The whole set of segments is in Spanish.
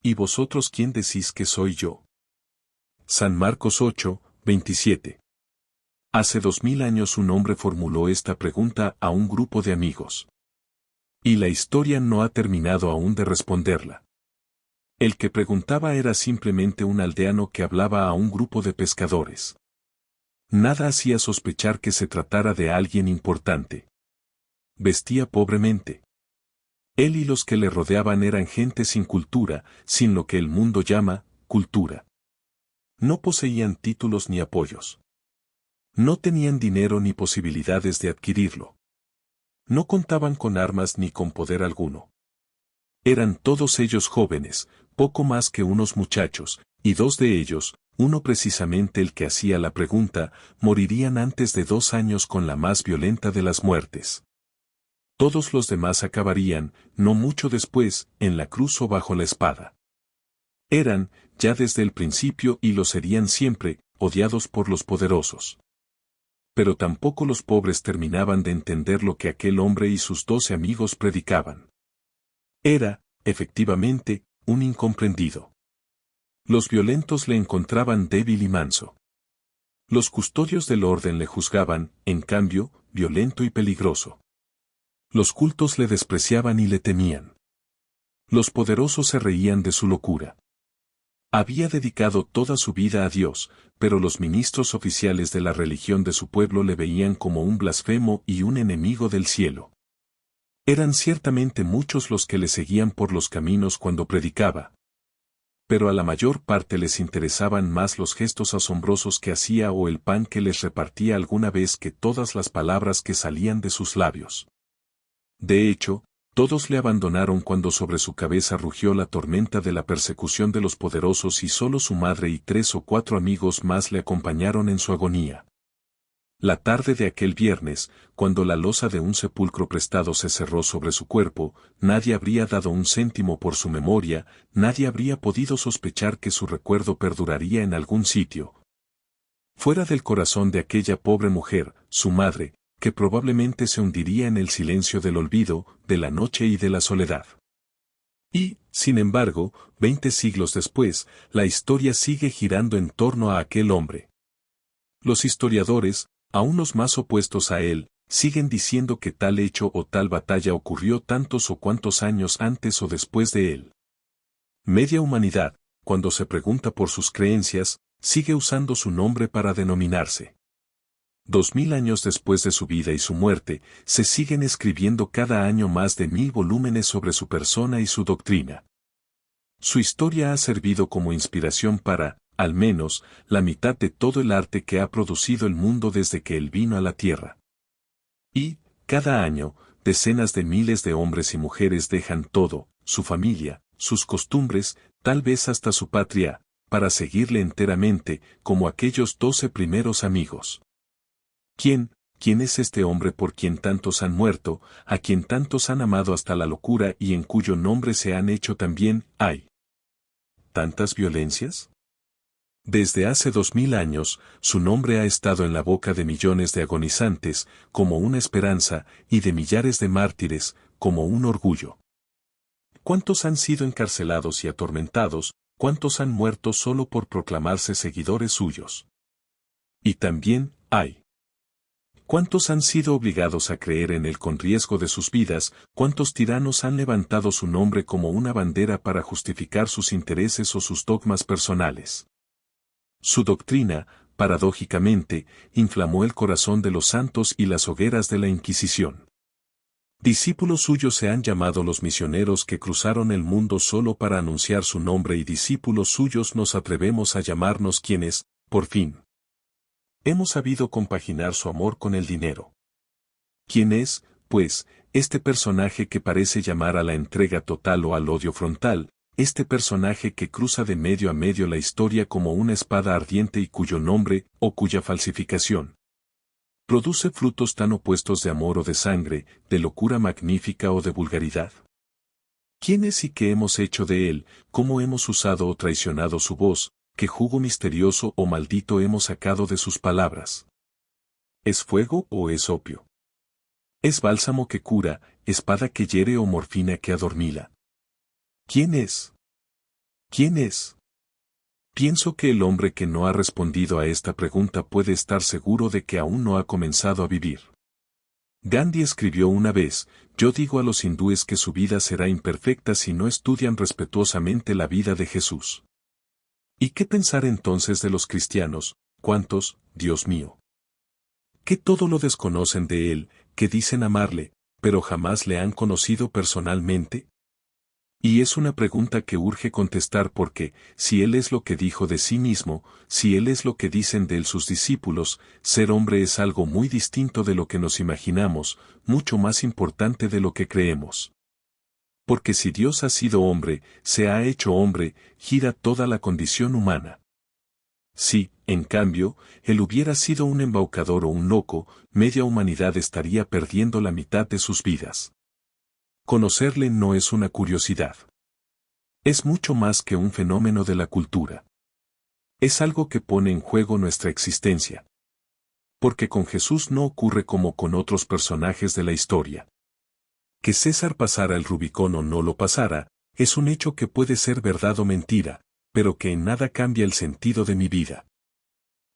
¿Y vosotros quién decís que soy yo? San Marcos 8, 27. Hace 2000 años un hombre formuló esta pregunta a un grupo de amigos. Y la historia no ha terminado aún de responderla. El que preguntaba era simplemente un aldeano que hablaba a un grupo de pescadores. Nada hacía sospechar que se tratara de alguien importante. Vestía pobremente. Él y los que le rodeaban eran gente sin cultura, sin lo que el mundo llama cultura. No poseían títulos ni apoyos. No tenían dinero ni posibilidades de adquirirlo. No contaban con armas ni con poder alguno. Eran todos ellos jóvenes, poco más que unos muchachos, y dos de ellos, uno precisamente el que hacía la pregunta, morirían antes de 2 años con la más violenta de las muertes. Todos los demás acabarían, no mucho después, en la cruz o bajo la espada. Eran, ya desde el principio y lo serían siempre, odiados por los poderosos. Pero tampoco los pobres terminaban de entender lo que aquel hombre y sus 12 amigos predicaban. Era, efectivamente, un incomprendido. Los violentos le encontraban débil y manso. Los custodios del orden le juzgaban, en cambio, violento y peligroso. Los cultos le despreciaban y le temían. Los poderosos se reían de su locura. Había dedicado toda su vida a Dios, pero los ministros oficiales de la religión de su pueblo le veían como un blasfemo y un enemigo del cielo. Eran ciertamente muchos los que le seguían por los caminos cuando predicaba. Pero a la mayor parte les interesaban más los gestos asombrosos que hacía o el pan que les repartía alguna vez que todas las palabras que salían de sus labios. De hecho, todos le abandonaron cuando sobre su cabeza rugió la tormenta de la persecución de los poderosos y solo su madre y 3 o 4 amigos más le acompañaron en su agonía. La tarde de aquel viernes, cuando la losa de un sepulcro prestado se cerró sobre su cuerpo, nadie habría dado un céntimo por su memoria, nadie habría podido sospechar que su recuerdo perduraría en algún sitio. Fuera del corazón de aquella pobre mujer, su madre, que probablemente se hundiría en el silencio del olvido, de la noche y de la soledad. Y, sin embargo, 20 siglos después, la historia sigue girando en torno a aquel hombre. Los historiadores, aún los más opuestos a él, siguen diciendo que tal hecho o tal batalla ocurrió tantos o cuantos años antes o después de él. Media humanidad, cuando se pregunta por sus creencias, sigue usando su nombre para denominarse. 2000 años después de su vida y su muerte, se siguen escribiendo cada año más de 1000 volúmenes sobre su persona y su doctrina. Su historia ha servido como inspiración para, al menos, la mitad de todo el arte que ha producido el mundo desde que él vino a la tierra. Y, cada año, decenas de miles de hombres y mujeres dejan todo, su familia, sus costumbres, tal vez hasta su patria, para seguirle enteramente, como aquellos 12 primeros amigos. ¿Quién es este hombre por quien tantos han muerto, a quien tantos han amado hasta la locura y en cuyo nombre se han hecho también, ay, tantas violencias? Desde hace 2000 años, su nombre ha estado en la boca de millones de agonizantes, como una esperanza, y de millares de mártires, como un orgullo. ¿Cuántos han sido encarcelados y atormentados, cuántos han muerto solo por proclamarse seguidores suyos? Y también, ay, ¿cuántos han sido obligados a creer en él con riesgo de sus vidas? ¿Cuántos tiranos han levantado su nombre como una bandera para justificar sus intereses o sus dogmas personales? Su doctrina, paradójicamente, inflamó el corazón de los santos y las hogueras de la Inquisición. Discípulos suyos se han llamado los misioneros que cruzaron el mundo solo para anunciar su nombre y discípulos suyos nos atrevemos a llamarnos quienes, por fin, hemos sabido compaginar su amor con el dinero. ¿Quién es, pues, este personaje que parece llamar a la entrega total o al odio frontal, este personaje que cruza de medio a medio la historia como una espada ardiente y cuyo nombre, o cuya falsificación, produce frutos tan opuestos de amor o de sangre, de locura magnífica o de vulgaridad? ¿Quién es y qué hemos hecho de él, cómo hemos usado o traicionado su voz, qué jugo misterioso o maldito hemos sacado de sus palabras? ¿Es fuego o es opio? ¿Es bálsamo que cura, espada que hiere o morfina que adormila? ¿Quién es? ¿Quién es? Pienso que el hombre que no ha respondido a esta pregunta puede estar seguro de que aún no ha comenzado a vivir. Gandhi escribió una vez: yo digo a los hindúes que su vida será imperfecta si no estudian respetuosamente la vida de Jesús. ¿Y qué pensar entonces de los cristianos, cuántos, Dios mío, que todo lo desconocen de Él, que dicen amarle, pero jamás le han conocido personalmente? Y es una pregunta que urge contestar porque, si Él es lo que dijo de sí mismo, si Él es lo que dicen de Él sus discípulos, ser hombre es algo muy distinto de lo que nos imaginamos, mucho más importante de lo que creemos. Porque si Dios ha sido hombre, se ha hecho hombre, gira toda la condición humana. Si, en cambio, Él hubiera sido un embaucador o un loco, media humanidad estaría perdiendo la mitad de sus vidas. Conocerle no es una curiosidad. Es mucho más que un fenómeno de la cultura. Es algo que pone en juego nuestra existencia. Porque con Jesús no ocurre como con otros personajes de la historia. Que César pasara el Rubicón o no lo pasara, es un hecho que puede ser verdad o mentira, pero que en nada cambia el sentido de mi vida.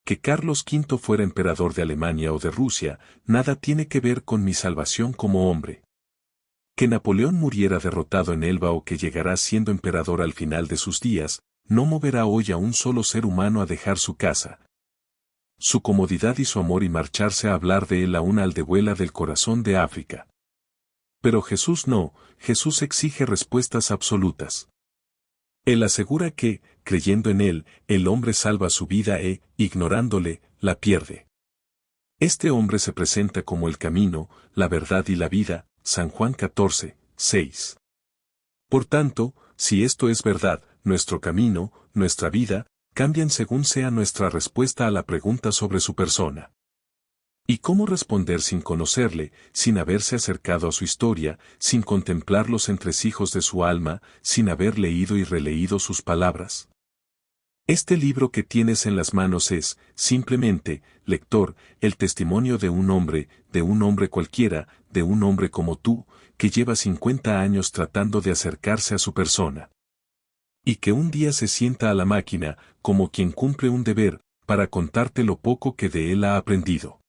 Que Carlos V fuera emperador de Alemania o de Rusia, nada tiene que ver con mi salvación como hombre. Que Napoleón muriera derrotado en Elba o que llegará siendo emperador al final de sus días, no moverá hoy a un solo ser humano a dejar su casa, su comodidad y su amor y marcharse a hablar de él a una aldehuela del corazón de África. Pero Jesús no, Jesús exige respuestas absolutas. Él asegura que, creyendo en Él, el hombre salva su vida e, ignorándole, la pierde. Este hombre se presenta como el camino, la verdad y la vida, San Juan 14, 6. Por tanto, si esto es verdad, nuestro camino, nuestra vida, cambian según sea nuestra respuesta a la pregunta sobre su persona. ¿Y cómo responder sin conocerle, sin haberse acercado a su historia, sin contemplar los entresijos de su alma, sin haber leído y releído sus palabras? Este libro que tienes en las manos es, simplemente, lector, el testimonio de un hombre cualquiera, de un hombre como tú, que lleva 50 años tratando de acercarse a su persona. Y que un día se sienta a la máquina, como quien cumple un deber, para contarte lo poco que de él ha aprendido.